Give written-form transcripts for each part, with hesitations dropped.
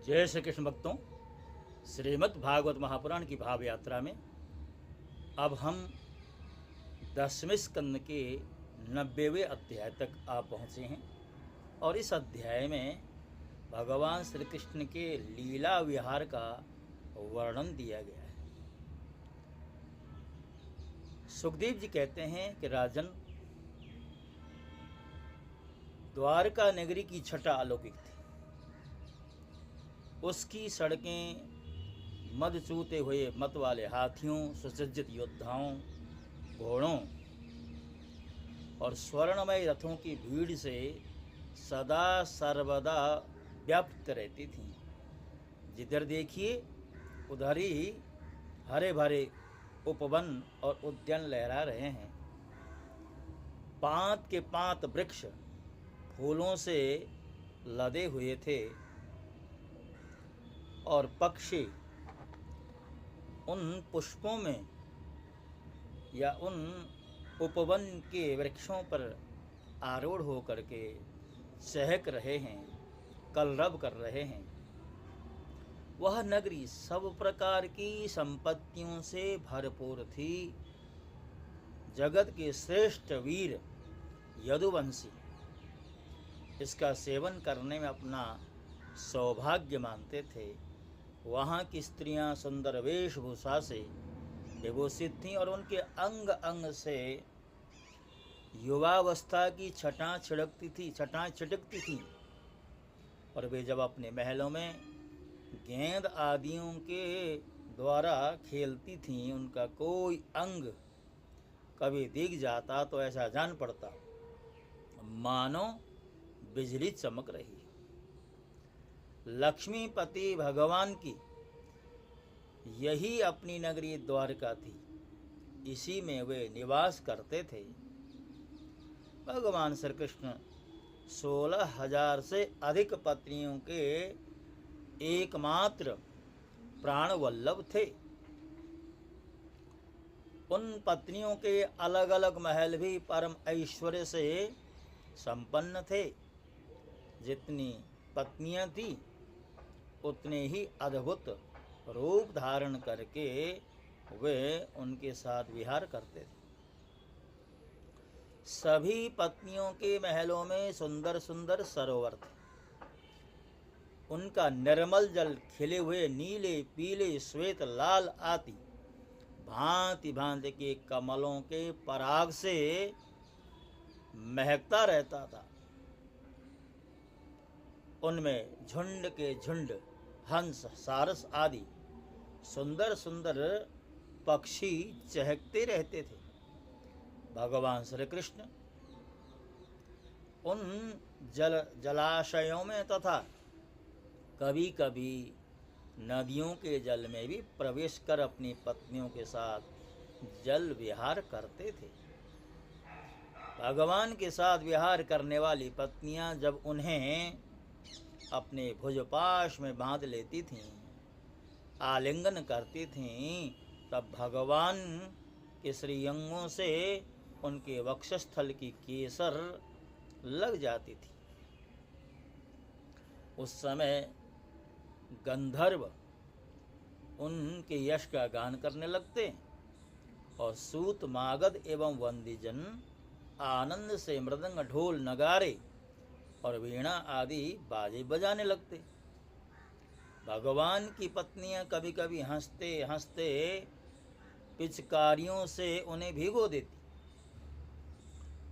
जय श्री कृष्ण भक्तों, श्रीमद् भागवत महापुराण की भाव यात्रा में अब हम 10वें स्कंद के 90वें अध्याय तक आ पहुँचे हैं और इस अध्याय में भगवान श्री कृष्ण के लीला विहार का वर्णन दिया गया है। सुखदेव जी कहते हैं कि राजन, द्वारका नगरी की छटा अलौकिक थी। उसकी सड़कें मद चूते हुए मत वाले हाथियों, सुसज्जित योद्धाओं, घोड़ों और स्वर्णमय रथों की भीड़ से सदा सर्वदा व्याप्त रहती थीं। जिधर देखिए उधर ही हरे भरे उपवन और उद्यान लहरा रहे हैं। पांत के पांत वृक्ष फूलों से लदे हुए थे और पक्षी उन पुष्पों में या उन उपवन के वृक्षों पर आरूढ़ होकर के चहक रहे हैं, कलरव कर रहे हैं। वह नगरी सब प्रकार की संपत्तियों से भरपूर थी। जगत के श्रेष्ठ वीर यदुवंशी इसका सेवन करने में अपना सौभाग्य मानते थे। वहाँ की स्त्रियाँ सुंदर वेशभूषा से विभूषित थीं और उनके अंग अंग से युवावस्था की छटां छिटकती थीं और वे जब अपने महलों में गेंद आदियों के द्वारा खेलती थीं, उनका कोई अंग कभी दिख जाता तो ऐसा जान पड़ता मानो बिजली चमक रही। लक्ष्मीपति भगवान की यही अपनी नगरी द्वारका थी। इसी में वे निवास करते थे। भगवान श्री कृष्ण 16,000 से अधिक पत्नियों के एकमात्र प्राण वल्लभ थे। उन पत्नियों के अलग अलग महल भी परम ऐश्वर्य से संपन्न थे। जितनी पत्नियां थी उतने ही अद्भुत रूप धारण करके वे उनके साथ विहार करते थे। सभी पत्नियों के महलों में सुंदर सुंदर सरोवर थे। उनका निर्मल जल खिले हुए नीले, पीले, श्वेत, लाल आदि भांति भांति के कमलों के पराग से महकता रहता था। उनमें झुंड के झुंड हंस, सारस आदि सुंदर सुंदर पक्षी चहकते रहते थे। भगवान श्री कृष्ण उन जलाशयों में तथा कभी कभी नदियों के जल में भी प्रवेश कर अपनी पत्नियों के साथ जल विहार करते थे। भगवान के साथ विहार करने वाली पत्नियां जब उन्हें अपने भुजपाश में बांध लेती थीं, आलिंगन करती थीं, तब भगवान के श्रीअंगों से उनके वक्षस्थल की केसर लग जाती थी। उस समय गंधर्व उनके यश का गान करने लगते और सूत, मागध एवं वंदीजन आनंद से मृदंग, ढोल, नगारे और वीणा आदि बाजे बजाने लगते। भगवान की पत्नियां कभी कभी हंसते हंसते पिचकारियों से उन्हें भिगो देती।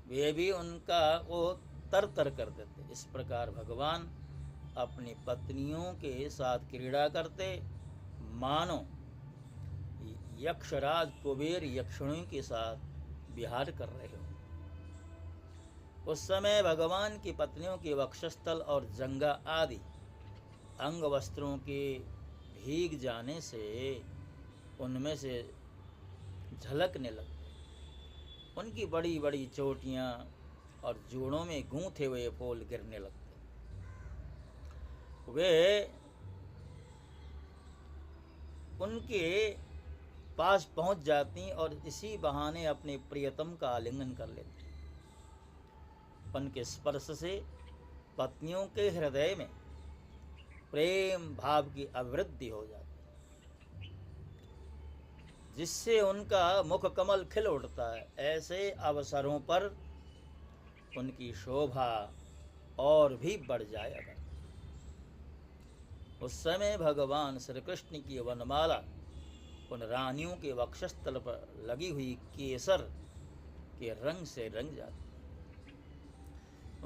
वे भी उनका वो तर तर कर देते। इस प्रकार भगवान अपनी पत्नियों के साथ क्रीड़ा करते मानो यक्षराज कुबेर यक्षिणियों के साथ विहार कर रहे हो। उस समय भगवान की पत्नियों के वक्षस्थल और जंगा आदि अंग वस्त्रों के भीग जाने से उनमें से झलकने लगते। उनकी बड़ी बड़ी चोटियां और जोड़ों में गूंथे हुए फूल गिरने लगते। वे उनके पास पहुंच जाती और इसी बहाने अपने प्रियतम का आलिंगन कर लेती। उनके स्पर्श से पत्नियों के हृदय में प्रेम भाव की अभिवृद्धि हो जाती, जिससे उनका मुख कमल खिल उठता है। ऐसे अवसरों पर उनकी शोभा और भी बढ़ जाएगा। उस समय भगवान श्री कृष्ण की वनमाला उन रानियों के वक्षस्थल पर लगी हुई केसर के रंग से रंग जाती।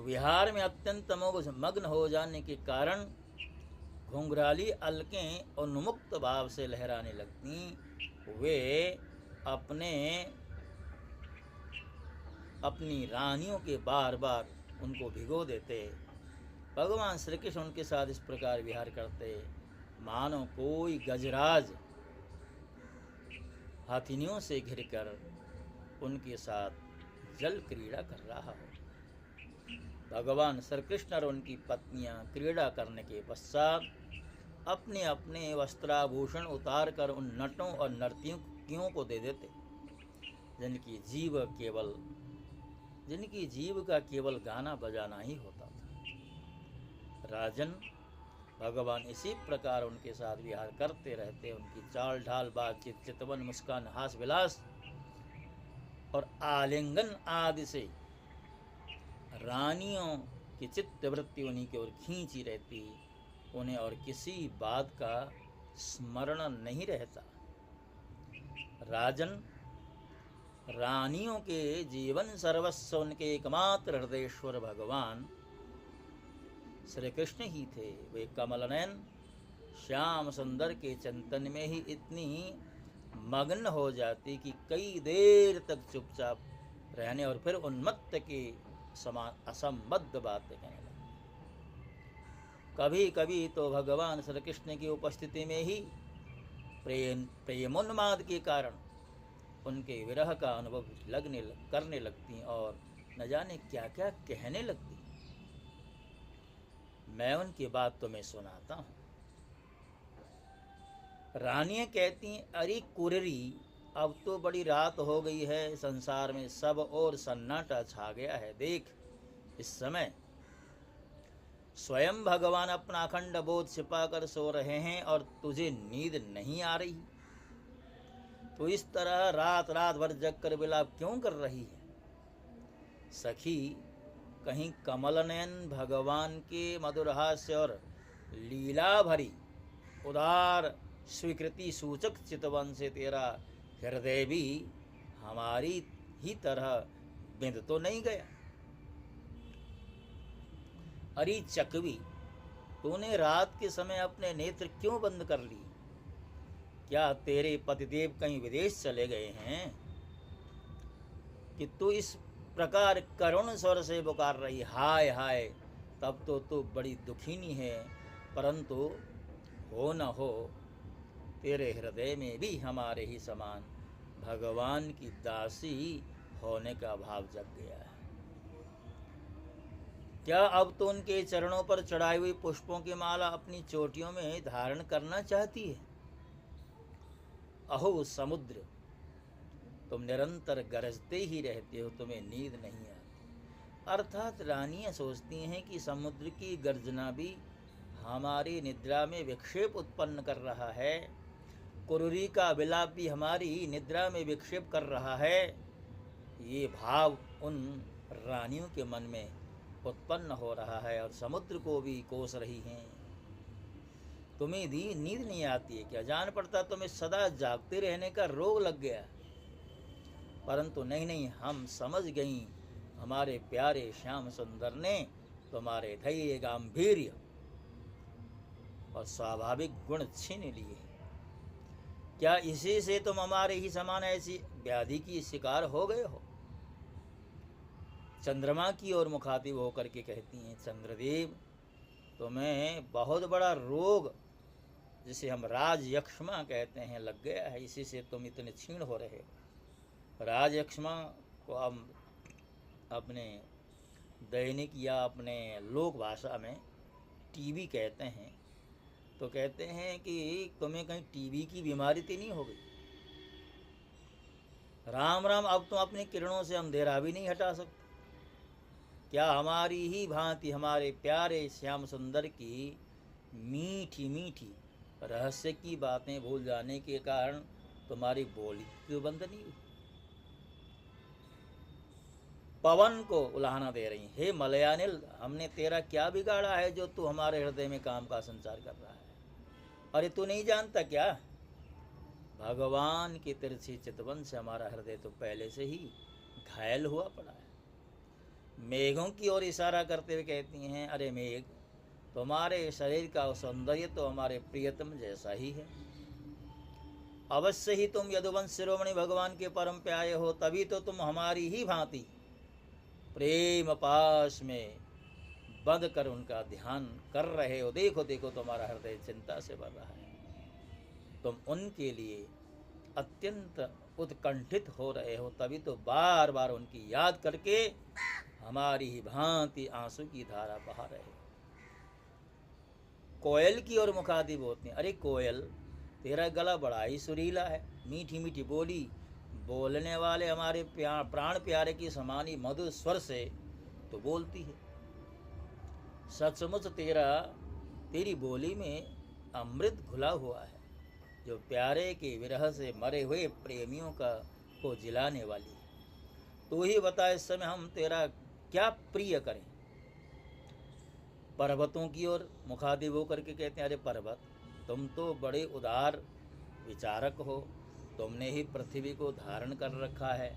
विहार में अत्यंत मग्न हो जाने के कारण घुंघराली अलकें उन्मुक्त भाव से लहराने लगती। वे अपनी रानियों के बार बार उनको भिगो देते। भगवान श्री कृष्ण उनके साथ इस प्रकार विहार करते मानो कोई गजराज हाथिनियों से घिरकर उनके साथ जल क्रीड़ा कर रहा हो। भगवान श्री कृष्ण और उनकी पत्नियां क्रीड़ा करने के पश्चात अपने अपने वस्त्राभूषण उतार कर उन नटों और नर्तकियों को दे देते, जिनकी जीव का केवल गाना बजाना ही होता था। राजन, भगवान इसी प्रकार उनके साथ विहार करते रहते। उनकी चाल ढाल, बातचीत, चितवन, मुस्कान, हास विलास और आलिंगन आदि से रानियों की चित्तवृत्ति उन्हीं की ओर खींची रहती। उन्हें और किसी बात का स्मरण नहीं रहता। राजन, रानियों के जीवन सर्वस्व उनके एकमात्र हृदयेश्वर भगवान श्री कृष्ण ही थे। वे कमलनयन श्याम सुंदर के चिंतन में ही इतनी मग्न हो जाती कि कई देर तक चुपचाप रहने और फिर उन्मत्त के समान असंबद्ध बातें कहने लगे। कभी कभी तो भगवान श्री कृष्ण की उपस्थिति में ही प्रेमोन्माद के कारण उनके विरह का अनुभव करने लगती और न जाने क्या क्या कहने लगती। मैं उनकी बात तुम्हें सुनाता हूँ। रानियां कहती, अरे कुररी, अब तो बड़ी रात हो गई है, संसार में सब और सन्नाटा छा गया है। देख, इस समय स्वयं भगवान अपना अखंड बोध छिपाकर सो रहे हैं और तुझे नींद नहीं आ रही। तो इस तरह रात रात भर जगकर विलाप क्यों कर रही है? सखी, कहीं कमल नयन भगवान के मधुर हास्य और लीला भरी उदार स्वीकृति सूचक चितवन से तेरा हृदय भी हमारी ही तरह बिंद तो नहीं गया? अरे चकवी, तूने रात के समय अपने नेत्र क्यों बंद कर लिए? क्या तेरे पतिदेव कहीं विदेश चले गए हैं कि तू इस प्रकार करुण स्वर से पुकार रही? हाय हाय, तब तो तू बड़ी दुखीनी है। परंतु हो न हो, तेरे हृदय में भी हमारे ही समान भगवान की दासी होने का भाव जग गया है। क्या अब तो उनके चरणों पर चढ़ाई हुई पुष्पों की माला अपनी चोटियों में धारण करना चाहती है? अहो समुद्र, तुम निरंतर गरजते ही रहते हो, तुम्हें नींद नहीं आती। अर्थात रानियां सोचती हैं कि समुद्र की गर्जना भी हमारी निद्रा में विक्षेप उत्पन्न कर रहा है, कुरुरी का विलाप भी हमारी निद्रा में विक्षेप कर रहा है। ये भाव उन रानियों के मन में उत्पन्न हो रहा है और समुद्र को भी कोस रही हैं। तुम्हें नींद नहीं आती है क्या? जान पड़ता तुम्हें सदा जागते रहने का रोग लग गया। परंतु नहीं, हम समझ गई, हमारे प्यारे श्याम सुंदर ने तुम्हारे धैर्य, गांभीर्य और स्वाभाविक गुण छीन लिए। क्या इसी से तुम हमारे ही समान ऐसी व्याधि की शिकार हो गए हो? चंद्रमा की ओर मुखातिब होकर के कहती हैं, चंद्रदेव, तुम्हें बहुत बड़ा रोग, जिसे हम राजयक्ष्मा कहते हैं, लग गया है। इसी से तुम इतने क्षीण हो रहे हो। राजयक्ष्मा को हम अपने दैनिक या अपने लोक भाषा में टीबी कहते हैं। तो कहते हैं कि तुम्हें कहीं टीबी की बीमारी तो नहीं हो गई? राम राम, अब तुम अपनी किरणों से अंधेरा भी नहीं हटा सकते। क्या हमारी ही भांति हमारे प्यारे श्याम सुंदर की मीठी मीठी रहस्य की बातें भूल जाने के कारण तुम्हारी बोली क्यों बंद नहीं हुई? पवन को उलाहना दे रही, हे मलयानिल, हमने तेरा क्या बिगाड़ा है जो तू हमारे हृदय में काम का संचार कर रहा है? अरे तू नहीं जानता क्या, भगवान की तिरछी चितवन से हमारा हृदय तो पहले से ही घायल हुआ पड़ा है। मेघों की ओर इशारा करते हुए कहती हैं, अरे मेघ, तुम्हारे शरीर का सौंदर्य तो हमारे प्रियतम जैसा ही है। अवश्य ही तुम यदुवंश शिरोमणि भगवान के परम प्यारे हो, तभी तो तुम हमारी ही भांति प्रेम पाश में बंद कर उनका ध्यान कर रहे हो। देखो देखो, तुम्हारा हृदय चिंता से भर रहा है। तुम उनके लिए अत्यंत उत्कंठित हो रहे हो, तभी तो बार बार उनकी याद करके हमारी ही भांति आंसू की धारा बहा रहे हो। कोयल की ओर मुखातिब होते हैं, अरे कोयल, तेरा गला बड़ा ही सुरीला है, मीठी मीठी बोली बोलने वाले हमारे प्राण प्यारे की समानी मधुर स्वर से तो बोलती है। सचमुच तेरी बोली में अमृत घुला हुआ है, जो प्यारे के विरह से मरे हुए प्रेमियों को जिलाने वाली है। तू ही बता, इस समय हम तेरा क्या प्रिय करें? पर्वतों की ओर मुखातिब होकर के कहते हैं, अरे पर्वत, तुम तो बड़े उदार विचारक हो, तुमने ही पृथ्वी को धारण कर रखा है।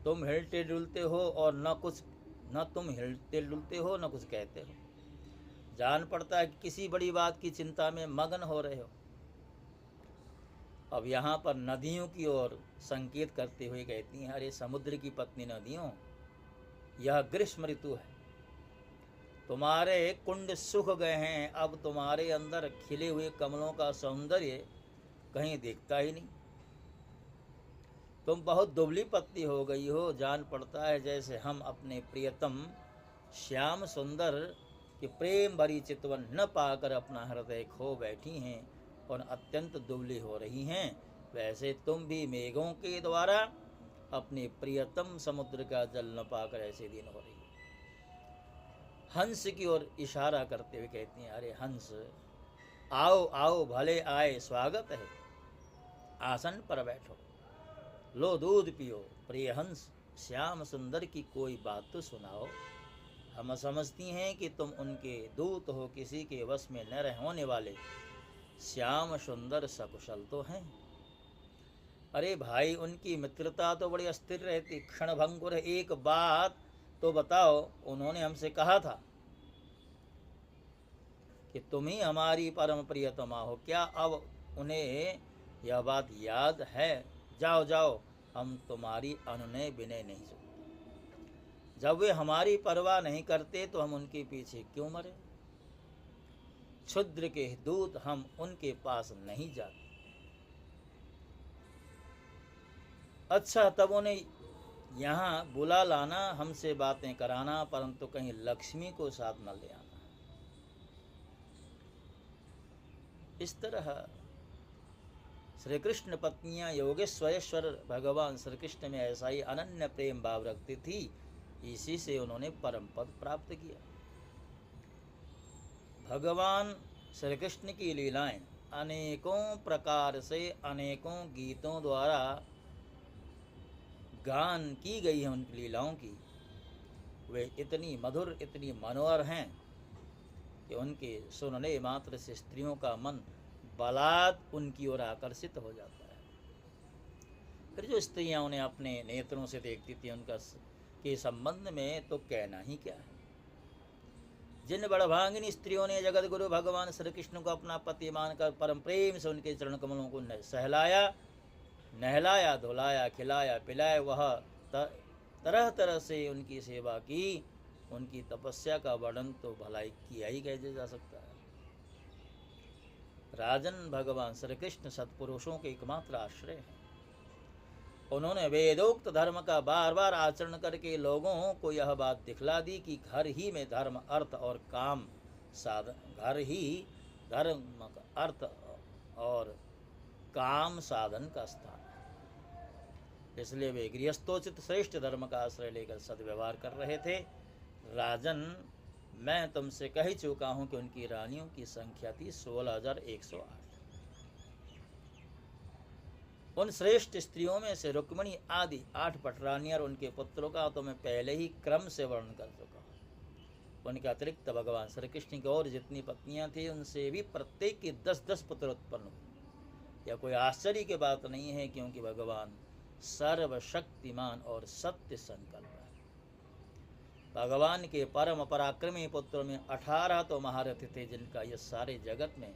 तुम हिलते डुलते हो और न तुम हिलते डुलते हो न कुछ कहते हो। जान पड़ता है कि किसी बड़ी बात की चिंता में मगन हो रहे हो। अब यहाँ पर नदियों की ओर संकेत करते हुए कहती हैं, अरे समुद्र की पत्नी नदियों, यह ग्रीष्म ऋतु है, तुम्हारे कुंड सूख गए हैं, अब तुम्हारे अंदर खिले हुए कमलों का सौंदर्य कहीं दिखता ही नहीं। तुम बहुत दुबली पत्ती हो गई हो। जान पड़ता है जैसे हम अपने प्रियतम श्याम सुंदर की प्रेम भरी चितवन न पाकर अपना हृदय खो बैठी हैं और अत्यंत दुबली हो रही हैं, वैसे तुम भी मेघों के द्वारा अपने प्रियतम समुद्र का जल न पाकर ऐसे दिन हो रही हो। हंस की ओर इशारा करते हुए कहती हैं, अरे हंस, आओ आओ, भले आए, स्वागत है, आसन पर बैठो, लो दूध पियो। प्रिय हंस, श्याम सुंदर की कोई बात तो सुनाओ। हम समझती हैं कि तुम उनके दूत हो, किसी के वश में न होने वाले श्याम सुंदर सकुशल तो हैं। अरे भाई, उनकी मित्रता तो बड़ी अस्थिर रहती, क्षण भंगुर। एक बात तो बताओ, उन्होंने हमसे कहा था कि तुम ही हमारी परम प्रियतमा हो, क्या अब उन्हें यह बात याद है? जाओ जाओ, हम तुम्हारी अनुनय विनय नहीं सुनते। जब वे हमारी परवाह नहीं करते तो हम उनके पीछे क्यों मरे? क्षुद्र के दूत हम उनके पास नहीं जाते। अच्छा, तब उन्हें यहाँ बुला लाना, हमसे बातें कराना, परंतु कहीं लक्ष्मी को साथ न ले आना। इस तरह श्री कृष्ण पत्नियां योगेश्वरेश्वर भगवान श्री कृष्ण में ऐसा ही अनन्य प्रेम भाव रखती थी, इसी से उन्होंने परम पद प्राप्त किया। भगवान श्री कृष्ण की लीलाएं अनेकों प्रकार से अनेकों गीतों द्वारा गान की गई हैं। उनकी लीलाओं की वे इतनी मधुर, इतनी मनोहर हैं कि उनके सुनने मात्र से स्त्रियों का मन बलात् उनकी ओर आकर्षित हो जाता है। फिर जो स्त्रियां उन्हें अपने नेत्रों से देखती थी, उनका के संबंध में तो कहना ही क्या है। जिन बड़भागिनी स्त्रियों ने जगत गुरु भगवान श्री कृष्ण को अपना पति मानकर परम प्रेम से उनके चरण कमलों को सहलाया, नहलाया, धुलाया, खिलाया, पिलाया, वह तरह तरह से उनकी सेवा की, उनकी तपस्या का वर्णन तो भलाई किया ही कैसे जा सकता है। राजन, भगवान श्री कृष्ण सत्पुरुषों के एकमात्र आश्रय हैं। उन्होंने वेदोक्त धर्म का बार बार आचरण करके लोगों को यह बात दिखला दी कि घर ही में धर्म, अर्थ और काम साधन, घर ही धर्म, अर्थ और काम साधन का स्थान है। इसलिए वे गृहस्थोचित श्रेष्ठ धर्म का आश्रय लेकर सद्व्यवहार कर रहे थे। राजन, मैं तुमसे कह चुका हूं कि उनकी रानियों की संख्या थी 16,108। उन श्रेष्ठ स्त्रियों में से रुक्मिणी आदि 8 पटरानियां और उनके पुत्रों का तो मैं पहले ही क्रम से वर्णन कर चुका हूँ। उनके अतिरिक्त भगवान श्री कृष्ण की और जितनी पत्नियां थी उनसे भी प्रत्येक की 10-10 पुत्र उत्पन्न हुए। यह कोई आश्चर्य की बात नहीं है, क्योंकि भगवान सर्वशक्तिमान और सत्य संकल्प है। भगवान के परम पराक्रमी पुत्रों में 18 तो महारथी थे, जिनका यह सारे जगत में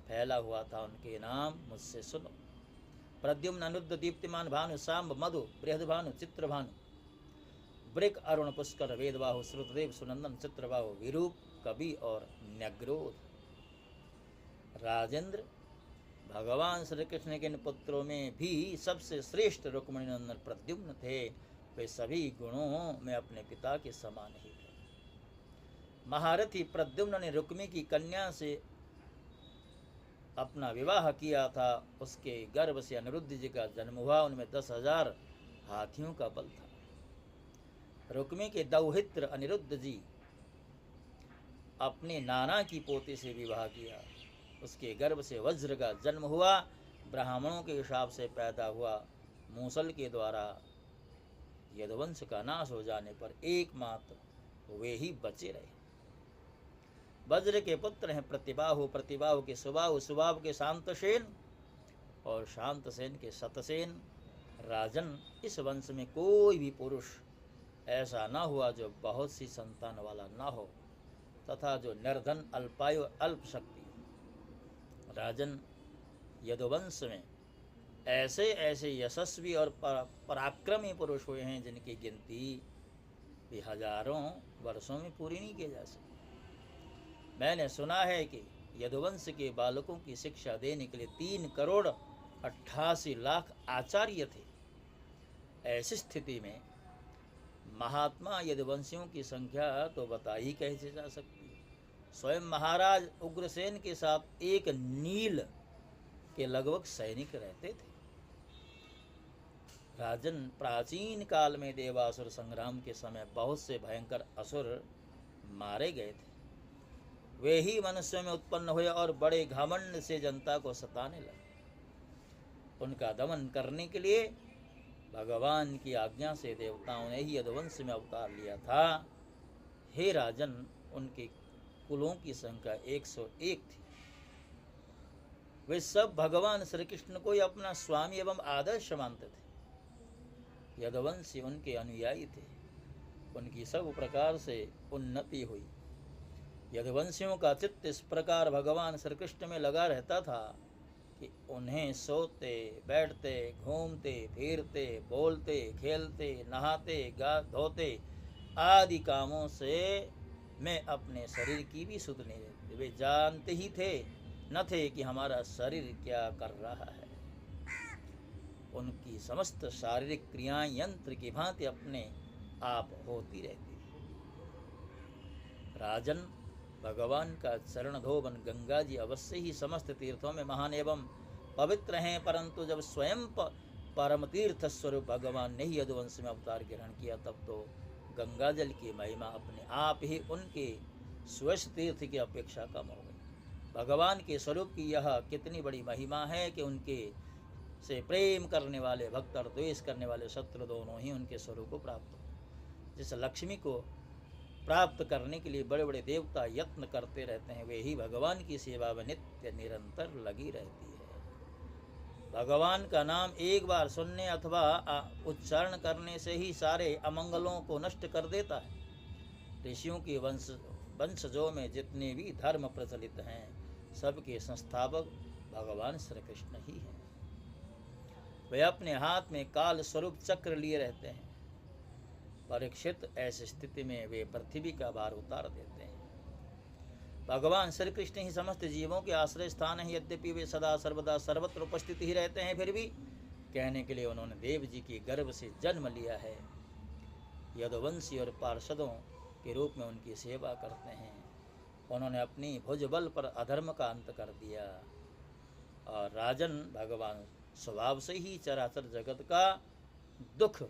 फैला हुआ था। उनके नाम मुझसे सुनो। प्रद्युम्न, अनुद्ध, दीप्तिमान, भानु, सांब, मधु, बृहदभानु, चित्रभानु, वृक, अरुण, पुष्कर, वेदबाहु, श्रुतदेव, सुनंदन, चित्रबाहु, विरूप, कवि और न्यग्रोध। राजेंद्र, भगवान श्री कृष्ण के इन पुत्रों में भी सबसे श्रेष्ठ रुक्मिणी नंदन प्रद्युम्न थे। वे सभी गुणों में अपने पिता के समान ही थे। महारथी प्रद्युम्न ने रुक्मी की कन्या से अपना विवाह किया था। उसके गर्भ से अनिरुद्ध जी का जन्म हुआ। उनमें 10,000 हाथियों का बल था। रुक्मी के दौहित्र अनिरुद्ध जी अपने नाना की पोती से विवाह किया। उसके गर्भ से वज्र का जन्म हुआ। ब्राह्मणों के हिसाब से पैदा हुआ। मूसल के द्वारा यदुवंश का नाश हो जाने पर एकमात्र वे ही बचे रहे। वज्र के पुत्र हैं प्रतिबाहु, प्रतिबाहु के सुबाहु, सुबाहु के शांतसेन और शांतसेन के शतसेन। राजन, इस वंश में कोई भी पुरुष ऐसा न हुआ जो बहुत सी संतान वाला न हो तथा जो निर्धन, अल्पायु, अल्प शक्ति। राजन, यदुवंश में ऐसे ऐसे यशस्वी और पराक्रमी पुरुष हुए हैं जिनकी गिनती भी हजारों वर्षों में पूरी नहीं की जा सकती। मैंने सुना है कि यदुवंश के बालकों की शिक्षा देने के लिए 3,88,00,000 आचार्य थे। ऐसी स्थिति में महात्मा यदुवंशियों की संख्या तो बता ही कैसे जा सकती है। स्वयं महाराज उग्रसेन के साथ एक नील के लगभग सैनिक रहते थे। राजन, प्राचीन काल में देवासुर संग्राम के समय बहुत से भयंकर असुर मारे गए थे। वे ही मनुष्यों में उत्पन्न हुए और बड़े घमंड से जनता को सताने लगे। उनका दमन करने के लिए भगवान की आज्ञा से देवताओं ने ही यदुवंश में अवतार लिया था। हे राजन, उनके कुलों की संख्या 101 थी। वे सब भगवान श्री कृष्ण को ही अपना स्वामी एवं आदर्श मानते थे। यदुवंशी उनके अनुयायी थे। उनकी सब प्रकार से उन्नति हुई। यदुवंशियों का चित्त इस प्रकार भगवान श्री कृष्ण में लगा रहता था कि उन्हें सोते, बैठते, घूमते, फिरते, बोलते, खेलते, नहाते, धोते आदि कामों से मैं अपने शरीर की भी सुध नहीं रहती। वे जानते ही थे न थे कि हमारा शरीर क्या कर रहा है। उनकी समस्त शारीरिक क्रियाएं यंत्र की भांति अपने आप होती रहती थी। राजन, भगवान का चरण धोवन गंगा जी अवश्य ही समस्त तीर्थों में महान एवं पवित्र हैं, परंतु जब स्वयं परम तीर्थ स्वरूप भगवान ने ही यदुवंश में अवतार ग्रहण किया तब तो गंगा जल की महिमा अपने आप ही उनके स्वच्छ तीर्थ की अपेक्षा कम हो गई। भगवान के स्वरूप की यह कितनी बड़ी महिमा है कि उनके से प्रेम करने वाले भक्त और द्वेष करने वाले शत्रु दोनों ही उनके स्वरूप को प्राप्त हो। जिस लक्ष्मी को प्राप्त करने के लिए बड़े बड़े देवता यत्न करते रहते हैं, वे ही भगवान की सेवा में नित्य निरंतर लगी रहती है। भगवान का नाम एक बार सुनने अथवा उच्चारण करने से ही सारे अमंगलों को नष्ट कर देता है। ऋषियों के वंशजों में जितने भी धर्म प्रचलित हैं, सबके संस्थापक भगवान श्री कृष्ण ही हैं। वे अपने हाथ में काल स्वरूप चक्र लिए रहते हैं। परीक्षित, ऐसी स्थिति में वे पृथ्वी का भार उतार देते हैं। भगवान श्री कृष्ण ही समस्त जीवों के आश्रय स्थान है। यद्यपि वे सदा सर्वदा सर्वत्र उपस्थित ही रहते हैं, फिर भी कहने के लिए उन्होंने देव जी के गर्भ से जन्म लिया है। यदुवंशी और पार्षदों के रूप में उनकी सेवा करते हैं। उन्होंने अपनी भुजबल पर अधर्म का अंत कर दिया। और राजन, भगवान स्वभाव से ही चराचर जगत का दुख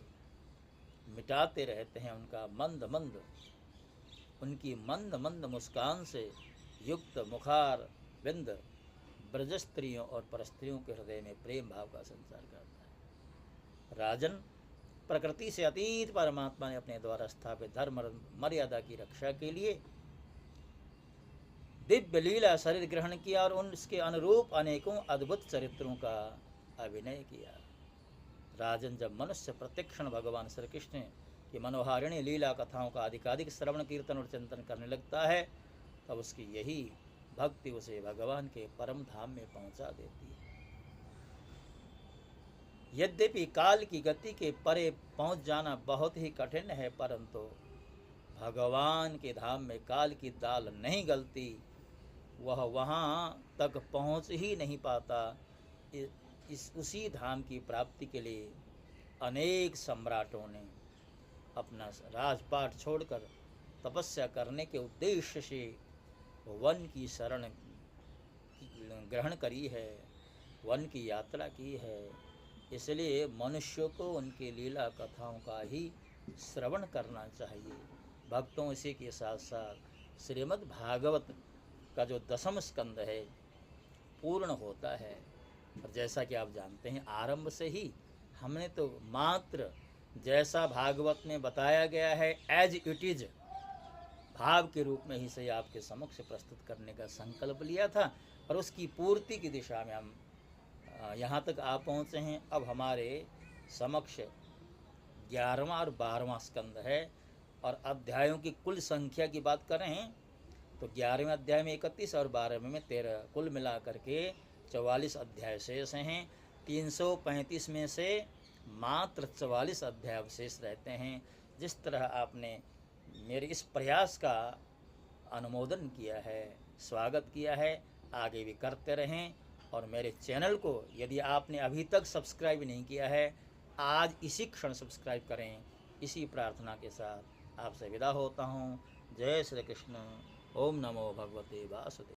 मिटाते रहते हैं। उनका मंद मंद उनकी मंद मंद मुस्कान से युक्त मुखार बिंद ब्रज स्त्रियों और परस्त्रियों के हृदय में प्रेम भाव का संचार करता है। राजन, प्रकृति से अतीत परमात्मा ने अपने द्वारा स्थापित धर्म मर्यादा की रक्षा के लिए दिव्य लीला शरीर ग्रहण किया और उसके अनुरूप अनेकों अद्भुत चरित्रों का अभिनय किया। राजन, जब मनुष्य प्रत्यक्षण भगवान श्री कृष्ण की मनोहारिणी लीला कथाओं का अधिकाधिक श्रवण कीर्तन और चिंतन करने लगता है, तब उसकी यही भक्ति उसे भगवान के परम धाम में पहुंचा देती है। यद्यपि काल की गति के परे पहुंच जाना बहुत ही कठिन है, परंतु भगवान के धाम में काल की दाल नहीं गलती, वह वहां तक पहुंच ही नहीं पाता। उसी धाम की प्राप्ति के लिए अनेक सम्राटों ने अपना राजपाट छोड़कर तपस्या करने के उद्देश्य से वन की शरण ग्रहण करी है, वन की यात्रा की है। इसलिए मनुष्य को उनकी लीला कथाओं का ही श्रवण करना चाहिए। भक्तों, इसी के साथ साथ श्रीमद् भागवत का जो 10वां स्कंद है पूर्ण होता है। और जैसा कि आप जानते हैं, आरंभ से ही हमने तो मात्र जैसा भागवत में बताया गया है एज इट इज भाव के रूप में ही से आपके समक्ष प्रस्तुत करने का संकल्प लिया था, और उसकी पूर्ति की दिशा में हम यहाँ तक आ पहुँचे हैं। अब हमारे समक्ष 11वां और 12वां स्कंद है, और अध्यायों की कुल संख्या की बात करें तो 11वें अध्याय में 31 और 12वें में 13, कुल मिला करके 44 अध्याय शेष हैं। 335 में से मात्र 44 अध्याय अवशेष रहते हैं। जिस तरह आपने मेरे इस प्रयास का अनुमोदन किया है, स्वागत किया है, आगे भी करते रहें। और मेरे चैनल को यदि आपने अभी तक सब्सक्राइब नहीं किया है, आज इसी क्षण सब्सक्राइब करें। इसी प्रार्थना के साथ आपसे विदा होता हूँ। जय श्री कृष्ण। ओम नमो भगवते वासुदेव।